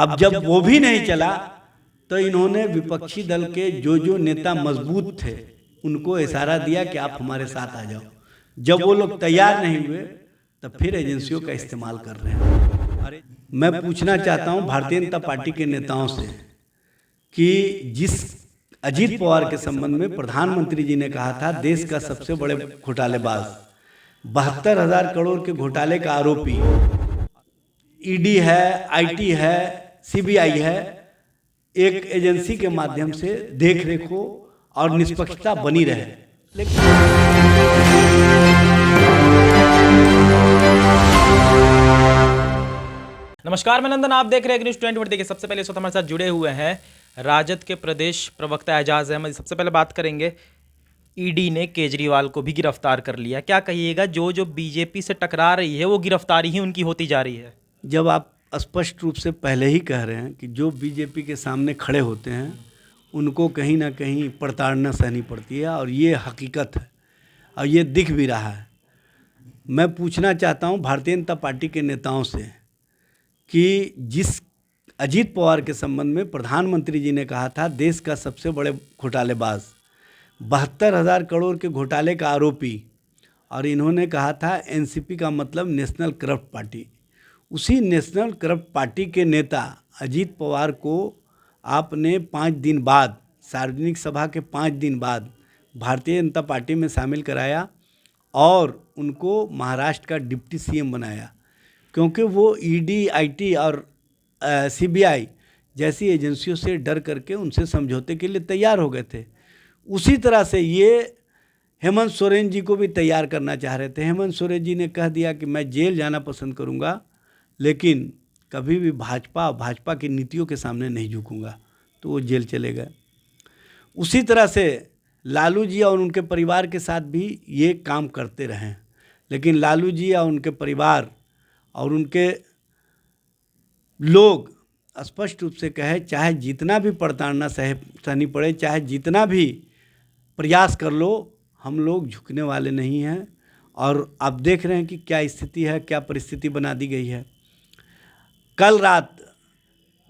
अब जब वो भी नहीं चला तो इन्होंने विपक्षी दल के जो नेता मजबूत थे उनको इशारा दिया कि आप हमारे साथ आ जाओ। जब वो लोग तैयार नहीं हुए तब फिर एजेंसियों का इस्तेमाल कर रहे हैं। अरे मैं पूछना चाहता हूं भारतीय जनता पार्टी के नेताओं से कि जिस अजीत पवार के संबंध में प्रधानमंत्री जी ने कहा था देश का सबसे बड़े घोटालेबाज 72,000 करोड़ के घोटाले का आरोपी ईडी है, आईटी है, सीबीआई है, एक एजेंसी के माध्यम से देख रेख हो और निष्पक्षता बनी रहे। नमस्कार, मैं नंदन, आप देख रहे हैं न्यूज़ 24। देखिए, सबसे पहले इस वक्त हमारे साथ जुड़े हुए हैं राजद के प्रदेश प्रवक्ता एजाज अहमद। सबसे पहले बात करेंगे, ईडी ने केजरीवाल को भी गिरफ्तार कर लिया। क्या कहिएगा, जो बीजेपी से टकरा रही है वो गिरफ्तारी ही उनकी होती जा रही है? जब आप स्पष्ट रूप से पहले ही कह रहे हैं कि जो बीजेपी के सामने खड़े होते हैं उनको कहीं ना कहीं प्रताड़ना सहनी पड़ती है और ये हकीकत है और ये दिख भी रहा है। मैं पूछना चाहता हूं भारतीय जनता पार्टी के नेताओं से कि जिस अजीत पवार के संबंध में प्रधानमंत्री जी ने कहा था देश का सबसे बड़े घोटालेबाज 72,000 करोड़ के घोटाले का आरोपी, और इन्होंने कहा था एनसीपी का मतलब नेशनल करप्ट पार्टी, उसी नेशनल करप्ट पार्टी के नेता अजीत पवार को आपने 5 दिन बाद, सार्वजनिक सभा के 5 दिन बाद भारतीय जनता पार्टी में शामिल कराया और उनको महाराष्ट्र का डिप्टी सीएम बनाया, क्योंकि वो ईडी, आईटी और सीबीआई जैसी एजेंसियों से डर करके उनसे समझौते के लिए तैयार हो गए थे। उसी तरह से ये हेमंत सोरेन जी को भी तैयार करना चाह रहे थे। हेमंत सोरेन जी ने कह दिया कि मैं जेल जाना पसंद करूंगा, लेकिन कभी भी भाजपा की नीतियों के सामने नहीं झुकूंगा, तो वो जेल चले गए। उसी तरह से लालू जी और उनके परिवार के साथ भी ये काम करते रहे, लेकिन लालू जी और उनके परिवार और उनके लोग स्पष्ट रूप से कहे चाहे जितना भी प्रताड़ना सहनी पड़े, चाहे जितना भी प्रयास कर लो, हम लोग झुकने वाले नहीं हैं। और आप देख रहे हैं कि क्या स्थिति है, क्या परिस्थिति बना दी गई है। कल रात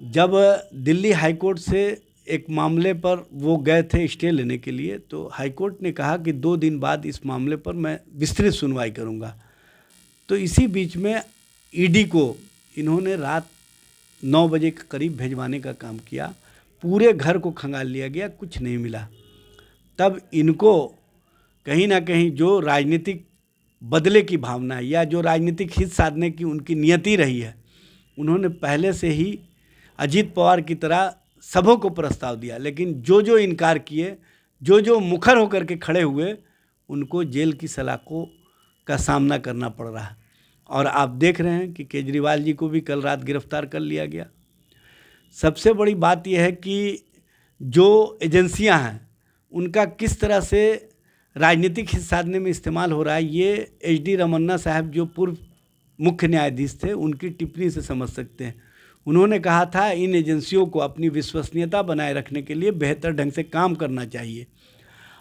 जब दिल्ली हाईकोर्ट से एक मामले पर वो गए थे स्टे लेने के लिए, तो हाईकोर्ट ने कहा कि 2 दिन बाद इस मामले पर मैं विस्तृत सुनवाई करूंगा। तो इसी बीच में ईडी को इन्होंने रात 9 बजे के करीब भिजवाने का काम किया। पूरे घर को खंगाल लिया गया, कुछ नहीं मिला। तब इनको कहीं ना कहीं जो राजनीतिक बदले की भावना या जो राजनीतिक हित साधने की उनकी नियति रही है, उन्होंने पहले से ही अजीत पवार की तरह सबों को प्रस्ताव दिया, लेकिन जो इनकार किए, जो मुखर होकर के खड़े हुए, उनको जेल की सलाखों का सामना करना पड़ रहा है। और आप देख रहे हैं कि केजरीवाल जी को भी कल रात गिरफ्तार कर लिया गया। सबसे बड़ी बात यह है कि जो एजेंसियां हैं उनका किस तरह से राजनीतिक हित साधने में इस्तेमाल हो रहा है, ये HD रमन्ना साहब जो पूर्व मुख्य न्यायाधीश थे उनकी टिप्पणी से समझ सकते हैं। उन्होंने कहा था इन एजेंसियों को अपनी विश्वसनीयता बनाए रखने के लिए बेहतर ढंग से काम करना चाहिए,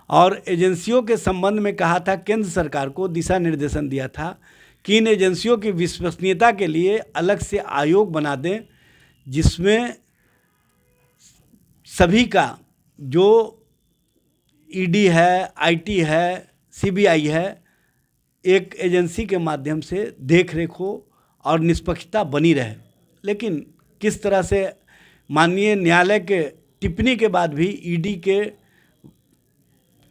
और एजेंसियों के संबंध में कहा था केंद्र सरकार को दिशा निर्देशन दिया था कि इन एजेंसियों की विश्वसनीयता के लिए अलग से आयोग बना दें, जिसमें सभी का, जो ईडी है, आईटी है, सीबीआई है, एक एजेंसी के माध्यम से देख रेख हो और निष्पक्षता बनी रहे। लेकिन किस तरह से माननीय न्यायालय के टिप्पणी के बाद भी ईडी के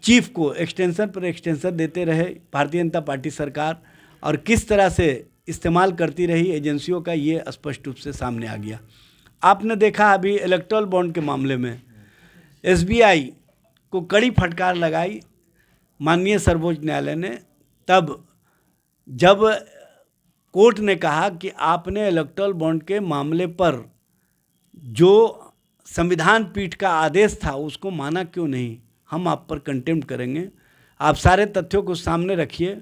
चीफ को एक्सटेंशन पर एक्सटेंशन देते रहे भारतीय जनता पार्टी सरकार, और किस तरह से इस्तेमाल करती रही एजेंसियों का, ये स्पष्ट रूप से सामने आ गया। आपने देखा अभी इलेक्टोरल बॉन्ड के मामले में SBI को कड़ी फटकार लगाई माननीय सर्वोच्च न्यायालय ने, तब जब कोर्ट ने कहा कि आपने इलेक्टोरल बॉन्ड के मामले पर जो संविधान पीठ का आदेश था उसको माना क्यों नहीं, हम आप पर कंटेम्प्ट करेंगे, आप सारे तथ्यों को सामने रखिए,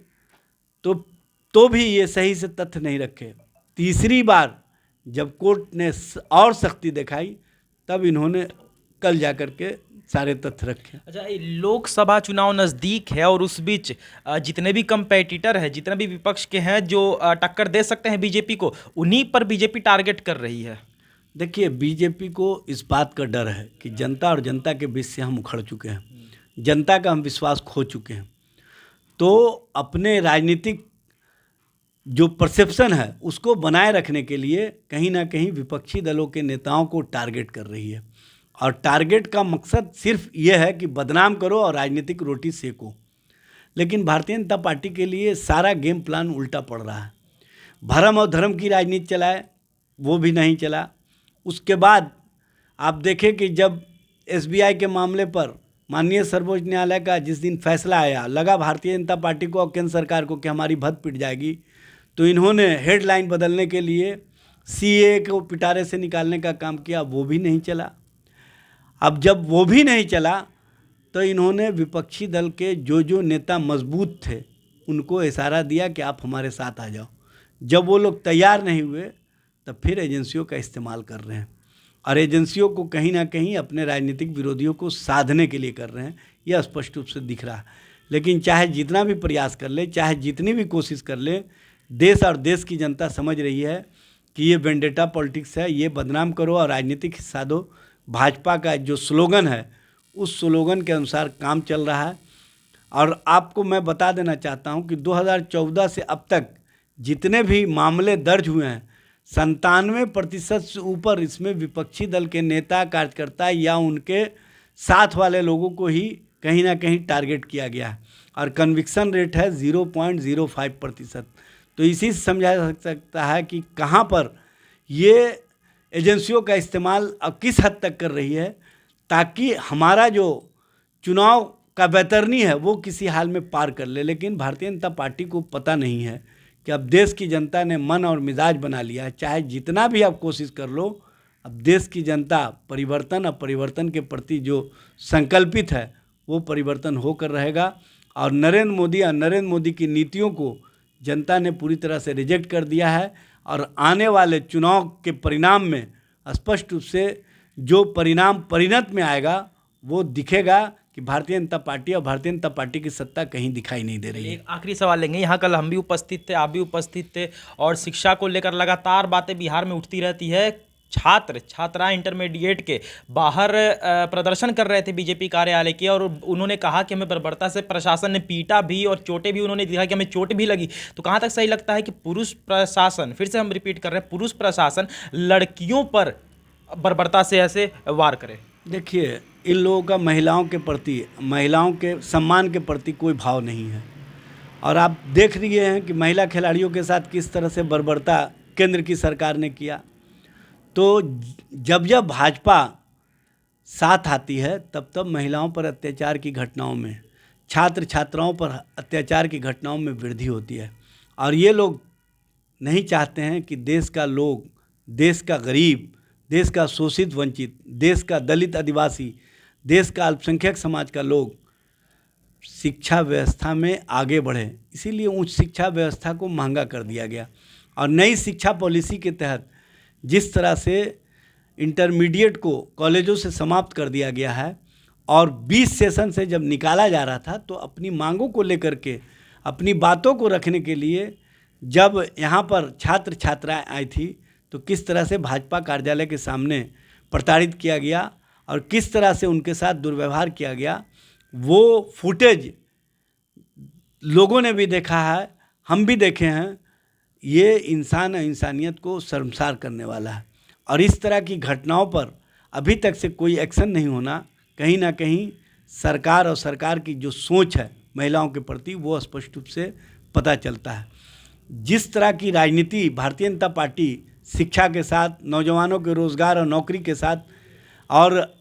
तो भी ये सही से तथ्य नहीं रखे। तीसरी बार जब कोर्ट ने और सख्ती दिखाई, तब इन्होंने कल जाकर के सारे तथ्य रखे। अच्छा, लोकसभा चुनाव नज़दीक है और उस बीच जितने भी कंपेटिटर हैं, जितने भी विपक्ष के हैं जो टक्कर दे सकते हैं बीजेपी को, उन्हीं पर बीजेपी टारगेट कर रही है। देखिए, बीजेपी को इस बात का डर है कि जनता और जनता के बीच से हम उखड़ चुके हैं, जनता का हम विश्वास खो चुके हैं। तो अपने राजनीतिक जो परसेप्शन है उसको बनाए रखने के लिए कहीं ना कहीं विपक्षी दलों के नेताओं को टारगेट कर रही है, और टारगेट का मकसद सिर्फ ये है कि बदनाम करो और राजनीतिक रोटी सेको। लेकिन भारतीय जनता पार्टी के लिए सारा गेम प्लान उल्टा पड़ रहा है। भरम और धर्म की राजनीति चलाए, वो भी नहीं चला। उसके बाद आप देखें कि जब एसबीआई के मामले पर माननीय सर्वोच्च न्यायालय का जिस दिन फैसला आया, लगा भारतीय जनता पार्टी को और केंद्र सरकार को कि हमारी भद पिट जाएगी, तो इन्होंने हेडलाइन बदलने के लिए सीए को पिटारे से निकालने का काम किया, वो भी नहीं चला। अब जब वो भी नहीं चला तो इन्होंने विपक्षी दल के जो नेता मजबूत थे उनको इशारा दिया कि आप हमारे साथ आ जाओ। जब वो लोग तैयार नहीं हुए तब फिर एजेंसियों का इस्तेमाल कर रहे हैं, और एजेंसियों को कहीं ना कहीं अपने राजनीतिक विरोधियों को साधने के लिए कर रहे हैं, यह स्पष्ट रूप से दिख रहा है। लेकिन चाहे जितना भी प्रयास कर ले, चाहे जितनी भी कोशिश कर ले, देश और देश की जनता समझ रही है कि ये वेंडेटा पॉलिटिक्स है, ये बदनाम करो और राजनीतिक हिस्सा दो। भाजपा का जो स्लोगन है उस स्लोगन के अनुसार काम चल रहा है। और आपको मैं बता देना चाहता हूं कि 2014 से अब तक जितने भी मामले दर्ज हुए हैं 97% से ऊपर इसमें विपक्षी दल के नेता, कार्यकर्ता या उनके साथ वाले लोगों को ही कहीं ना कहीं टारगेट किया गया है, और कन्विक्शन रेट है 0.05%। तो इसी से समझा जा सकता है कि कहाँ पर ये एजेंसियों का इस्तेमाल अब किस हद तक कर रही है, ताकि हमारा जो चुनाव का बैतरनी है वो किसी हाल में पार कर ले। लेकिन भारतीय जनता पार्टी को पता नहीं है कि अब देश की जनता ने मन और मिजाज बना लिया है। चाहे जितना भी आप कोशिश कर लो, अब देश की जनता परिवर्तन और परिवर्तन के प्रति जो संकल्पित है वो परिवर्तन होकर रहेगा। और नरेंद्र मोदी की नीतियों को जनता ने पूरी तरह से रिजेक्ट कर दिया है, और आने वाले चुनाव के परिणाम में स्पष्ट रूप से जो परिणाम परिणत में आएगा वो दिखेगा कि भारतीय जनता पार्टी और भारतीय जनता पार्टी की सत्ता कहीं दिखाई नहीं दे रही है। एक आखिरी सवाल लेंगे। यहाँ कल हम भी उपस्थित थे, आप भी उपस्थित थे, और शिक्षा को लेकर लगातार बातें बिहार में उठती रहती है। छात्राएं इंटरमीडिएट के बाहर प्रदर्शन कर रहे थे बीजेपी कार्यालय के, और उन्होंने कहा कि हमें बर्बरता से प्रशासन ने पीटा भी और चोटें भी उन्होंने दिखा कि हमें चोट भी लगी। तो कहाँ तक सही लगता है कि पुरुष प्रशासन, फिर से हम रिपीट कर रहे हैं, पुरुष प्रशासन लड़कियों पर बर्बरता से ऐसे वार करे? देखिए, इन लोगों का महिलाओं के प्रति, महिलाओं के सम्मान के प्रति कोई भाव नहीं है। और आप देख रही हैं कि महिला खिलाड़ियों के साथ किस तरह से बर्बरता केंद्र की सरकार ने किया। तो जब जब भाजपा साथ आती है तब तब महिलाओं पर अत्याचार की घटनाओं में, छात्र छात्राओं पर अत्याचार की घटनाओं में वृद्धि होती है। और ये लोग नहीं चाहते हैं कि देश का लोग, देश का गरीब, देश का शोषित वंचित, देश का दलित आदिवासी, देश का अल्पसंख्यक समाज का लोग शिक्षा व्यवस्था में आगे बढ़े। इसीलिए उच्च शिक्षा व्यवस्था को महंगा कर दिया गया, और नई शिक्षा पॉलिसी के तहत जिस तरह से इंटरमीडिएट को कॉलेजों से समाप्त कर दिया गया है, और 20 सेशन से जब निकाला जा रहा था तो अपनी मांगों को लेकर के, अपनी बातों को रखने के लिए जब यहाँ पर छात्र छात्राएं आई थी तो किस तरह से भाजपा कार्यालय के सामने प्रताड़ित किया गया और किस तरह से उनके साथ दुर्व्यवहार किया गया, वो फुटेज लोगों ने भी देखा है, हम भी देखे हैं। ये इंसान और इंसानियत को शर्मसार करने वाला है, और इस तरह की घटनाओं पर अभी तक से कोई एक्शन नहीं होना, कहीं ना कहीं सरकार और सरकार की जो सोच है महिलाओं के प्रति वो स्पष्ट रूप से पता चलता है। जिस तरह की राजनीति भारतीय जनता पार्टी शिक्षा के साथ, नौजवानों के रोज़गार और नौकरी के साथ और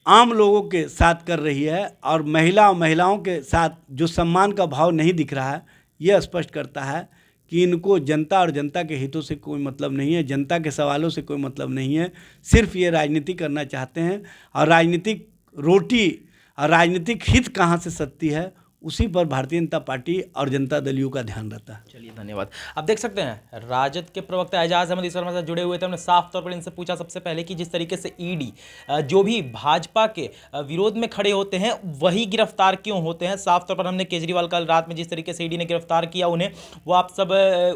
आम लोगों के साथ कर रही है, और महिलाओं के साथ जो सम्मान का भाव नहीं दिख रहा है, यह स्पष्ट करता है कि इनको जनता और जनता के हितों से कोई मतलब नहीं है, जनता के सवालों से कोई मतलब नहीं है। सिर्फ ये राजनीति करना चाहते हैं, और राजनीतिक रोटी और राजनीतिक हित कहाँ से सत्ती है उसी पर भारतीय जनता पार्टी और जनता दल यू का ध्यान रहता है। चलिए धन्यवाद। अब देख सकते हैं राजद के प्रवक्ता एजाज अहमद इस पर हमारे साथ जुड़े हुए थे। हमने साफ तौर पर इनसे पूछा सबसे पहले कि जिस तरीके से ईडी जो भी भाजपा के विरोध में खड़े होते हैं वही गिरफ्तार क्यों होते हैं। साफ तौर पर हमने केजरीवाल कल रात में जिस तरीके से ईडी ने गिरफ्तार किया उन्हें, वो आप सब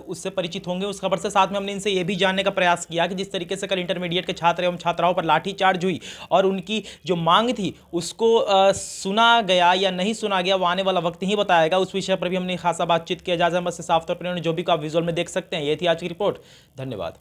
उससे परिचित होंगे उस खबर से। साथ में हमने इनसे ये भी जानने का प्रयास किया कि जिस तरीके से कल इंटरमीडिएट के छात्र एवं छात्राओं पर लाठीचार्ज हुई और उनकी जो मांग थी उसको सुना गया या नहीं सुना गया, वो आने वाला वक्त ही बताएगा। उस विषय पर भी हमने खासा बातचीत की एजाज अहमद से। साफ तौर पर उन्होंने जो भी कहा विजुअल में देख सकते हैं। ये थी आज की रिपोर्ट। धन्यवाद।